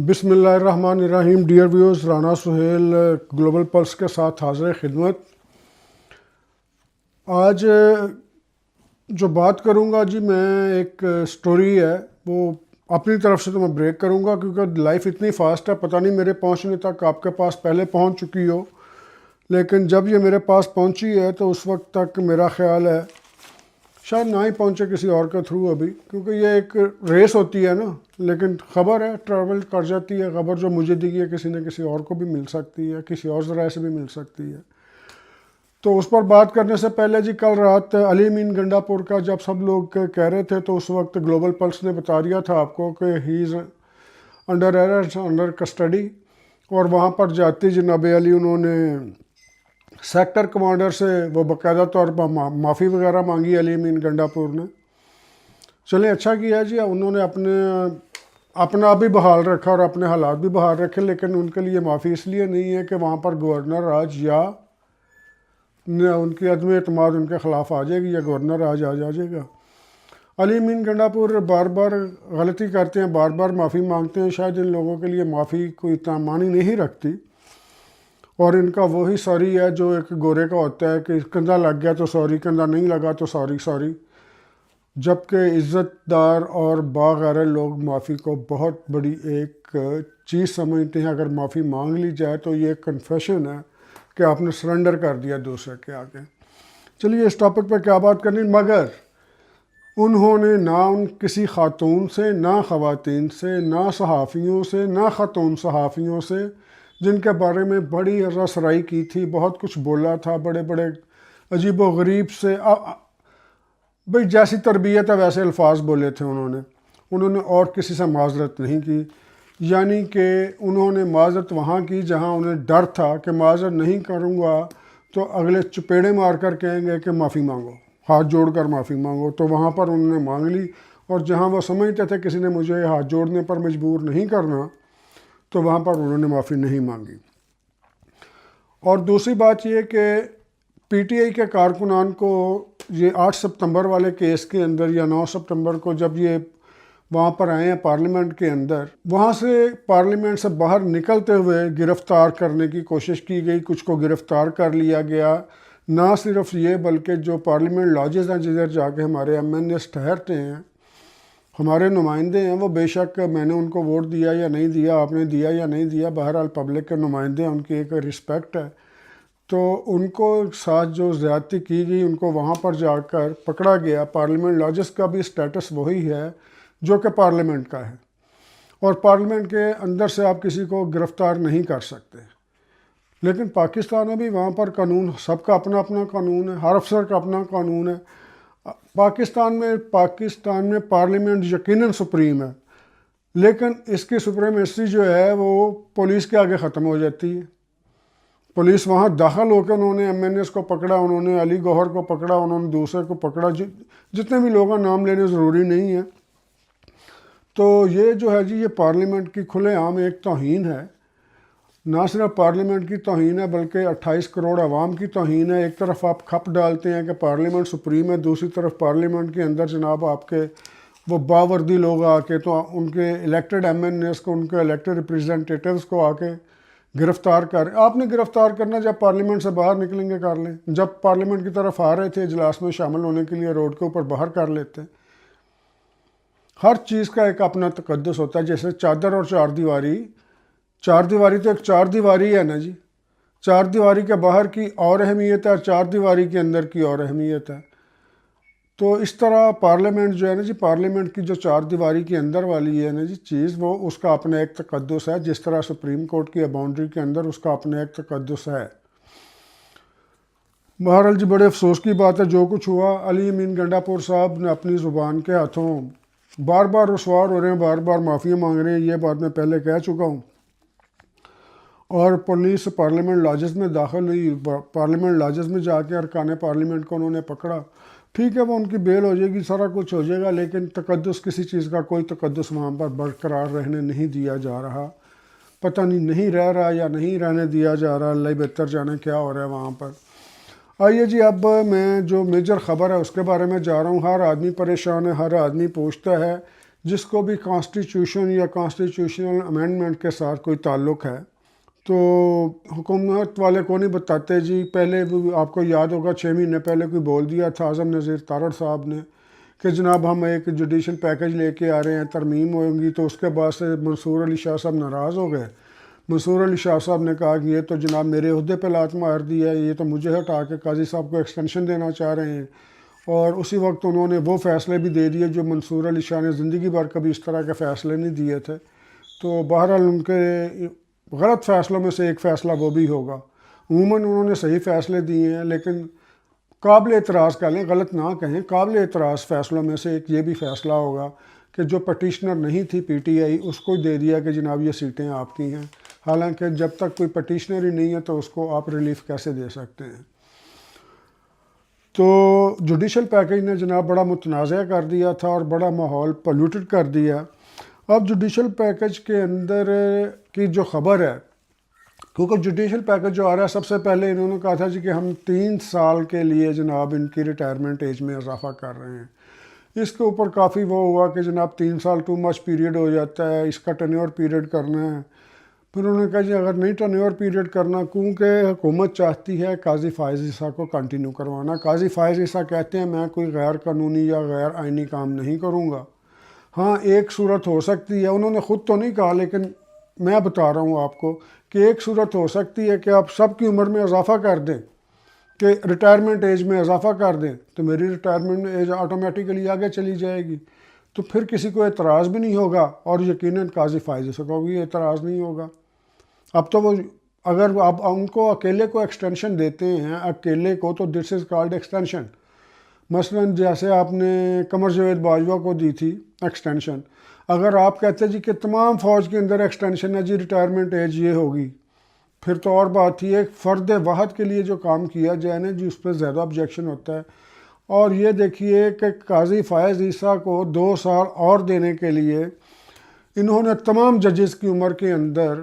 بسم اللہ الرحمن الرحیم. Dear viewers, Rana Sohail global plus کے ساتھ حاضر خدمت. آج جو بات کروں گا جی، میں ایک سٹوری ہے وہ اپنی طرف سے تو میں بریک کروں گا کیونکہ لائف اتنی فاسٹ ہے، پتہ نہیں میرے پہنچنے تک آپ کے پاس پہلے پہنچ چکی ہو، لیکن جب یہ میرے پاس پہنچی ہے تو اس وقت تک میرا خیال ہے شاید نہ ہی پہنچے کسی اور کے تھرو ابھی، کیونکہ یہ ایک ریس ہوتی ہے نا. لیکن خبر ہے ٹریول کر جاتی ہے. خبر جو مجھے دی ہے کسی نہ کسی اور کو بھی مل سکتی ہے، کسی اور ذرائع سے بھی مل سکتی ہے. تو اس پر بات کرنے سے پہلے جی، کل رات علی امین گنڈا پور کا جب سب لوگ کہہ رہے تھے تو اس وقت گلوبل پلس نے بتا دیا تھا آپ کو کہ he is under arrest, under custody. اور وہاں پر جاتی جناب علی انہوں نے سیکٹر کمانڈر سے وہ باقاعدہ طور پر معافی وغیرہ مانگی علی امین گنڈا پور نے. چلیں اچھا کیا جی، انہوں نے اپنا بھی بحال رکھا اور اپنے حالات بھی بحال رکھے، لیکن ان کے لیے معافی اس لیے نہیں ہے کہ وہاں پر گورنر راج یا ان کی عدم اعتماد ان کے خلاف آ جائے گی یا گورنر راج آ جائے گا. علی امین گنڈا پور بار بار غلطی کرتے ہیں، بار بار معافی مانگتے ہیں. شاید ان لوگوں کے لیے معافی کوئی اتنا معنی نہیں رکھتی، اور ان کا وہی سوری ہے جو ایک گورے کا ہوتا ہے کہ کندھا لگ گیا تو سوری، کندھا نہیں لگا تو سوری. جبکہ عزت دار اور باغیرت لوگ معافی کو بہت بڑی ایک چیز سمجھتے ہیں. اگر معافی مانگ لی جائے تو یہ ایک کنفیشن ہے کہ آپ نے سرنڈر کر دیا دوسرے کے آگے. چلیے اس ٹاپک پہ کیا بات کرنی، مگر انہوں نے نہ کسی خاتون سے، نہ خواتین سے، نہ صحافیوں سے، نہ خاتون صحافیوں سے جن کے بارے میں بڑی رسرائی کی تھی، بہت کچھ بولا تھا، بڑے بڑے عجیب و غریب سے بھئی جیسی تربیت ہے ویسے الفاظ بولے تھے انہوں نے اور کسی سے معذرت نہیں کی. یعنی کہ انہوں نے معذرت وہاں کی جہاں انہیں ڈر تھا کہ معذرت نہیں کروں گا تو اگلے چپیڑے مار کر کہیں گے کہ معافی مانگو، ہاتھ جوڑ کر معافی مانگو. تو وہاں پر انہوں نے مانگ لی، اور جہاں وہ سمجھتے تھے کسی نے مجھے ہاتھ جوڑنے پر مجبور نہیں کرنا تو وہاں پر انہوں نے معافی نہیں مانگی. اور دوسری بات یہ کہ پی ٹی آئی کے کارکنان کو یہ 8 ستمبر والے کیس کے اندر یا 9 ستمبر کو جب یہ وہاں پر آئے ہیں پارلیمنٹ کے اندر، وہاں سے پارلیمنٹ سے باہر نکلتے ہوئے گرفتار کرنے کی کوشش کی گئی. کچھ کو گرفتار کر لیا گیا. نہ صرف یہ بلکہ جو پارلیمنٹ لاجز ہیں جدھر جا کے ہمارے ایم این ایس ٹھہرتے ہیں، ہمارے نمائندے ہیں، وہ بے شک میں نے ان کو ووٹ دیا یا نہیں دیا، آپ نے دیا یا نہیں دیا، بہرحال پبلک کے نمائندے ہیں، ان کی ایک رسپیکٹ ہے. تو ان کو ساتھ جو زیادتی کی گئی ان کو وہاں پر جا کر پکڑا گیا. پارلیمنٹ لاجز کا بھی سٹیٹس وہی ہے جو کہ پارلیمنٹ کا ہے، اور پارلیمنٹ کے اندر سے آپ کسی کو گرفتار نہیں کر سکتے. لیکن پاکستان میں بھی وہاں پر قانون، سب کا اپنا اپنا قانون ہے، ہر افسر کا اپنا قانون ہے. پاکستان میں پارلیمنٹ یقیناً سپریم ہے، لیکن اس کی سپریمیسی جو ہے وہ پولیس کے آگے ختم ہو جاتی ہے. پولیس وہاں داخل ہو کے انہوں نے ایم این ایس کو پکڑا، انہوں نے علی گوہر کو پکڑا، انہوں نے دوسرے کو پکڑا، جتنے بھی لوگوں کا نام لینے ضروری نہیں ہے. تو یہ جو ہے جی، یہ پارلیمنٹ کی کھلے عام ایک توہین ہے. نہ صرف پارلیمنٹ کی توہین ہے بلکہ 28 کروڑ عوام کی توہین ہے. ایک طرف آپ کھپ ڈالتے ہیں کہ پارلیمنٹ سپریم ہے، دوسری طرف پارلیمنٹ کے اندر جناب آپ کے وہ باوردی لوگ آ کے تو ان کے الیکٹڈ ایم این ایس کو، ان کے الیکٹڈ ریپریزنٹیٹیوز کو آ کے گرفتار کر. آپ نے گرفتار کرنا جب پارلیمنٹ سے باہر نکلیں گے کر لیں، جب پارلیمنٹ کی طرف آ رہے تھے اجلاس میں شامل ہونے کے لیے روڈ کے اوپر باہر کر لیتے. ہر چیز کا ایک اپنا تقدس ہوتا ہے. جیسے چادر اور چار دیواری تو ایک چار دیواری ہے نا جی، چار دیواری کے باہر کی اور اہمیت ہے اور چار دیواری کے اندر کی اور اہمیت ہے. تو اس طرح پارلیمنٹ جو ہے نا جی، پارلیمنٹ کی جو چار دیواری کے اندر والی ہے نا جی چیز، وہ اس کا اپنا ایک تقدس ہے. جس طرح سپریم کورٹ کی باؤنڈری کے اندر اس کا اپنا ایک تقدس ہے. بہرحال جی، بڑے افسوس کی بات ہے جو کچھ ہوا. علی امین گنڈا پور صاحب نے اپنی زبان کے ہاتھوں بار بار رسوار ہو رہے ہیں، بار بار معافیاں مانگ رہے ہیں. یہ بات میں پہلے کہہ چکا ہوں. اور پولیس پارلیمنٹ لاجز میں داخل ہوئی، پارلیمنٹ لاجز میں جا کے ارکان پارلیمنٹ کو انہوں نے پکڑا. ٹھیک ہے، وہ ان کی بیل ہو جائے گی، سارا کچھ ہو جائے گا، لیکن تقدس، کسی چیز کا کوئی تقدس وہاں پر برقرار رہنے نہیں دیا جا رہا. پتہ نہیں رہ رہا یا نہیں رہنے دیا جا رہا، اللہ بہتر جانے کیا ہو رہا ہے وہاں پر. آئیے جی، اب میں جو میجر خبر ہے اس کے بارے میں جا رہا ہوں. ہر آدمی پریشان ہے، ہر آدمی پوچھتا ہے جس کو بھی کانسٹیٹیوشن یا کانسٹیٹیوشنل امینڈمنٹ کے ساتھ کوئی تعلق ہے تو حکومت والے کو نہیں بتاتے جی. پہلے آپ کو یاد ہوگا 6 مہینے پہلے کوئی بول دیا تھا اعظم نذیر تارڑ صاحب نے کہ جناب ہم ایک جوڈیشل پیکج لے کے آ رہے ہیں, ترمیم ہوئیں گی, تو اس کے بعد سے منصور علی شاہ صاحب ناراض ہو گئے. منصور علی شاہ صاحب نے کہا کہ یہ تو جناب میرے عہدے پہ لات مار دی ہے, یہ تو مجھے ہٹا کے قاضی صاحب کو ایکسٹینشن دینا چاہ رہے ہیں. اور اسی وقت انہوں نے وہ فیصلے بھی دے دیے جو منصور علی شاہ نے زندگی بھر کبھی اس طرح کے فیصلے نہیں دیے تھے. تو بہرحال ان کے غلط فیصلوں میں سے ایک فیصلہ وہ بھی ہوگا. عموماً انہوں نے صحیح فیصلے دیے ہیں, لیکن قابل اعتراض کر لیں, غلط نہ کہیں, قابل اعتراض فیصلوں میں سے ایک یہ بھی فیصلہ ہوگا کہ جو پٹیشنر نہیں تھی پی ٹی آئی اس کو دے دیا کہ جناب یہ سیٹیں آپ کی ہیں, حالانکہ جب تک کوئی پٹیشنر ہی نہیں ہے تو اس کو آپ ریلیف کیسے دے سکتے ہیں. تو جوڈیشل پیکج نے جناب بڑا متنازع کر دیا تھا اور بڑا ماحول پولیوٹڈ کر دیا. اب جوڈیشل پیکج کے اندر کی جو خبر ہے, کیونکہ جوڈیشل پیکج جو آ رہا ہے سب سے پہلے انہوں نے کہا تھا جی کہ ہم 3 سال کے لیے جناب ان کی ریٹائرمنٹ ایج میں اضافہ کر رہے ہیں. اس کے اوپر کافی وہ ہوا کہ جناب 3 سال ٹو مچ پیریڈ ہو جاتا ہے, اس کا ٹینیور پیریڈ کرنا ہے. پھر انہوں نے کہا جی اگر نہیں ٹینیور پیریڈ کرنا, کیونکہ حکومت چاہتی ہے قاضی فائز عیسیٰ کو کنٹینیو کروانا. قاضی فائز عیسیٰ کہتے ہیں میں کوئی غیر قانونی یا غیر آئینی کام نہیں کروں گا. ہاں ایک صورت ہو سکتی ہے, انہوں نے خود تو نہیں کہا لیکن میں بتا رہا ہوں آپ کو کہ ایک صورت ہو سکتی ہے کہ آپ سب کی عمر میں اضافہ کر دیں, کہ ریٹائرمنٹ ایج میں اضافہ کر دیں تو میری ریٹائرمنٹ ایج آٹومیٹیکلی آگے چلی جائے گی, تو پھر کسی کو اعتراض بھی نہیں ہوگا اور یقیناً قاضی فائز عیسیٰ کو بھی اعتراض نہیں ہوگا. اب تو وہ اگر آپ ان کو اکیلے کو ایکسٹینشن دیتے ہیں, اکیلے کو, تو دس از کالڈ ایکسٹینشن. مثلاً جیسے آپ نے قمر جاوید باجوہ کو دی تھی ایکسٹینشن, اگر آپ کہتے جی کہ تمام فوج کے اندر ایکسٹینشن ہے جی ریٹائرمنٹ ایج یہ ہوگی, پھر تو اور بات تھی. ایک فرد واحد کے لیے جو کام کیا جائے نا جی اس پہ زیادہ آبجیکشن ہوتا ہے. اور یہ دیکھیے کہ قاضی فائز عیسیٰ کو 2 سال اور دینے کے لیے انہوں نے تمام ججز کی عمر کے اندر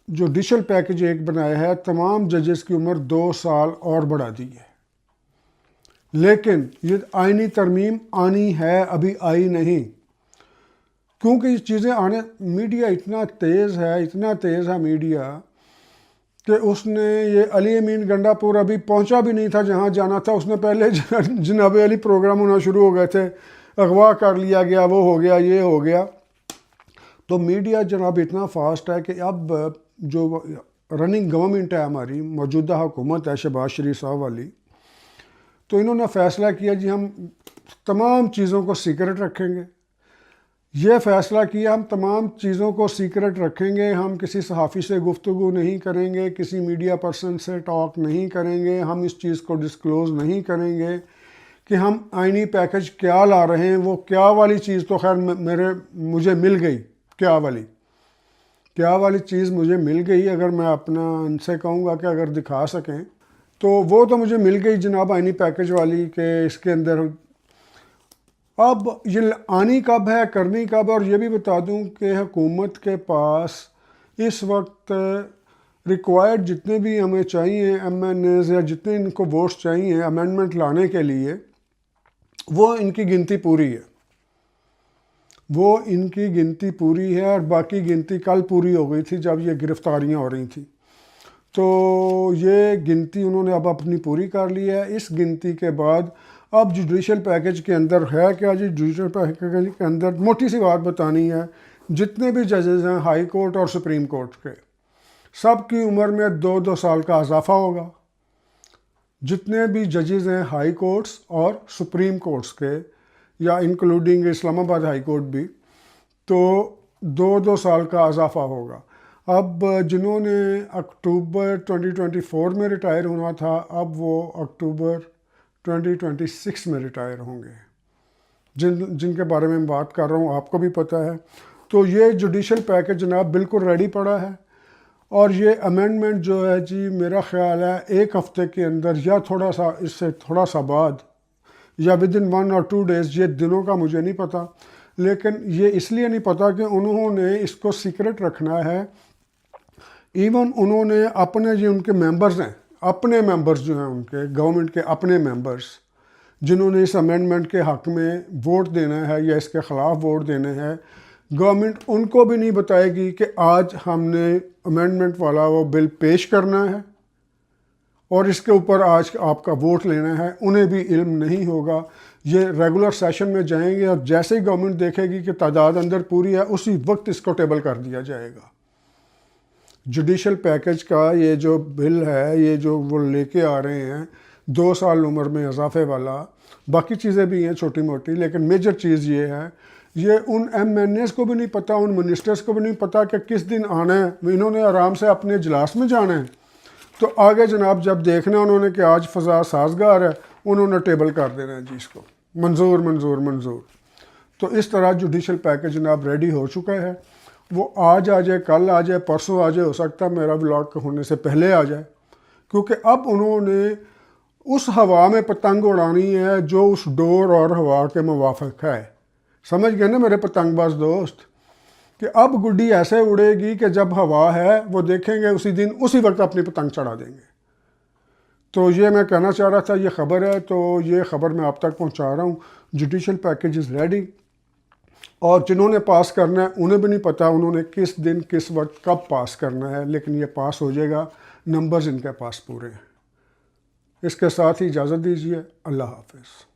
جو جوڈیشل پیکج ایک بنایا ہے, تمام ججز کی عمر 2 سال اور بڑھا دی ہے. لیکن یہ آئینی ترمیم آنی ہے, ابھی آئی نہیں, کیونکہ یہ چیزیں آنے, میڈیا اتنا تیز ہے میڈیا کہ اس نے یہ علی امین گنڈا پور ابھی پہنچا بھی نہیں تھا جہاں جانا تھا, اس نے پہلے جناب علی پروگرام ہونا شروع ہو گئے تھے, اغوا کر لیا گیا, وہ ہو گیا, یہ ہو گیا. تو میڈیا جناب اتنا فاسٹ ہے کہ اب جو رننگ گورنمنٹ ہے ہماری, موجودہ حکومت ہے شہباز شریف صاحب والی, تو انہوں نے فیصلہ کیا جی ہم تمام چیزوں کو سیکرٹ رکھیں گے. یہ فیصلہ کیا ہم تمام چیزوں کو سیکرٹ رکھیں گے, ہم کسی صحافی سے گفتگو نہیں کریں گے, کسی میڈیا پرسن سے ٹاک نہیں کریں گے, ہم اس چیز کو ڈسکلوز نہیں کریں گے کہ ہم آئینی پیکج کیا لا رہے ہیں. وہ کیا والی چیز تو خیر مجھے مل گئی, کیا والی چیز مجھے مل گئی. اگر میں اپنا ان سے کہوں گا کہ اگر دکھا سکیں تو وہ تو مجھے مل گئی جناب آئینی پیکج والی, کہ اس کے اندر اب یہ آنی کب ہے, کرنی کب ہے. اور یہ بھی بتا دوں کہ حکومت کے پاس اس وقت ریکوائرڈ جتنے بھی ہمیں چاہیے ایم این ایز یا جتنے ان کو ووٹس چاہیے امینڈمنٹ لانے کے لیے, وہ ان کی گنتی پوری ہے, اور باقی گنتی کل پوری ہو گئی تھی جب یہ گرفتاریاں ہو رہی تھیں. تو یہ گنتی انہوں نے اب اپنی پوری کر لی ہے. اس گنتی کے بعد اب جوڈیشل پیکج کے اندر ہے کیا جی, جوڈیشل پیکج کے اندر موٹی سی بات بتانی ہے, جتنے بھی ججز ہیں ہائی کورٹ اور سپریم کورٹ کے, سب کی عمر میں 2 سال کا اضافہ ہوگا. جتنے بھی ججز ہیں ہائی کورٹس اور سپریم کورٹس کے, یا انکلوڈنگ اسلام آباد ہائی کورٹ بھی, تو 2 سال کا اضافہ ہوگا. اب جنہوں نے اکتوبر 2024 میں ریٹائر ہونا تھا, اب وہ اکتوبر 2026 میں ریٹائر ہوں گے, جن کے بارے میں بات کر رہا ہوں آپ کو بھی پتہ ہے. تو یہ جوڈیشل پیکج جناب بالکل ریڈی پڑا ہے, اور یہ امینڈمنٹ جو ہے جی میرا خیال ہے 1 ہفتے کے اندر یا تھوڑا سا اس سے تھوڑا سا بعد, یا ودن 1 اور 2 ڈیز, یہ دنوں کا مجھے نہیں پتہ, لیکن یہ اس لیے نہیں پتہ کہ انہوں نے اس کو سیکرٹ رکھنا ہے. ایون انہوں نے اپنے جو ان کے ممبرز ہیں, اپنے ممبرز جو ہیں ان کے گورنمنٹ کے اپنے ممبرز, جنہوں نے اس امینڈمنٹ کے حق میں ووٹ دینا ہے یا اس کے خلاف ووٹ دینے ہیں، گورنمنٹ ان کو بھی نہیں بتائے گی کہ آج ہم نے امینڈمنٹ والا وہ بل پیش کرنا ہے اور اس کے اوپر آج آپ کا ووٹ لینا ہے، انہیں بھی علم نہیں ہوگا۔ یہ ریگولر سیشن میں جائیں گے اور جیسے ہی گورنمنٹ دیکھے گی کہ تعداد اندر پوری ہے، اسی وقت اس کو ٹیبل کر دیا جائے گا۔ جوڈیشل پیکج کا یہ جو بل ہے، یہ جو وہ لے کے آ رہے ہیں 2 سال عمر میں اضافے والا، باقی چیزیں بھی ہیں چھوٹی موٹی، لیکن میجر چیز یہ ہے، یہ ان ایم این ایز کو بھی نہیں پتہ، ان منسٹرز کو بھی نہیں پتہ کہ کس دن آنا ہے، انہوں نے آرام سے اپنے اجلاس میں جانا ہے، تو آگے جناب جب دیکھنا انہوں نے کہ آج فضا سازگار ہے، انہوں نے ٹیبل کر دینا ہے جی اس کو منظور منظور منظور۔ تو اس طرح جوڈیشل پیکج جناب ریڈی ہو چکا ہے، وہ آج آ جائے، کل آ جائے، پرسوں آ جائے، ہو سکتا ہے میرا ولاگ ہونے سے پہلے آ جائے، کیونکہ اب انہوں نے اس ہوا میں پتنگ اڑانی ہے جو اس ڈور اور ہوا کے موافق ہے۔ سمجھ گئے نا میرے پتنگ باز دوست، کہ اب گڈی ایسے اڑے گی کہ جب ہوا ہے وہ دیکھیں گے اسی دن اسی وقت اپنی پتنگ چڑھا دیں گے۔ تو یہ میں کہنا چاہ رہا تھا، یہ خبر ہے، تو یہ خبر میں آپ تک پہنچا رہا ہوں۔ جوڈیشل پیکج از ریڈی، اور جنہوں نے پاس کرنا ہے انہیں بھی نہیں پتہ انہوں نے کس دن کس وقت کب پاس کرنا ہے، لیکن یہ پاس ہو جائے گا، نمبرز ان کے پاس پورے ہیں۔ اس کے ساتھ ہی اجازت دیجیے، اللہ حافظ۔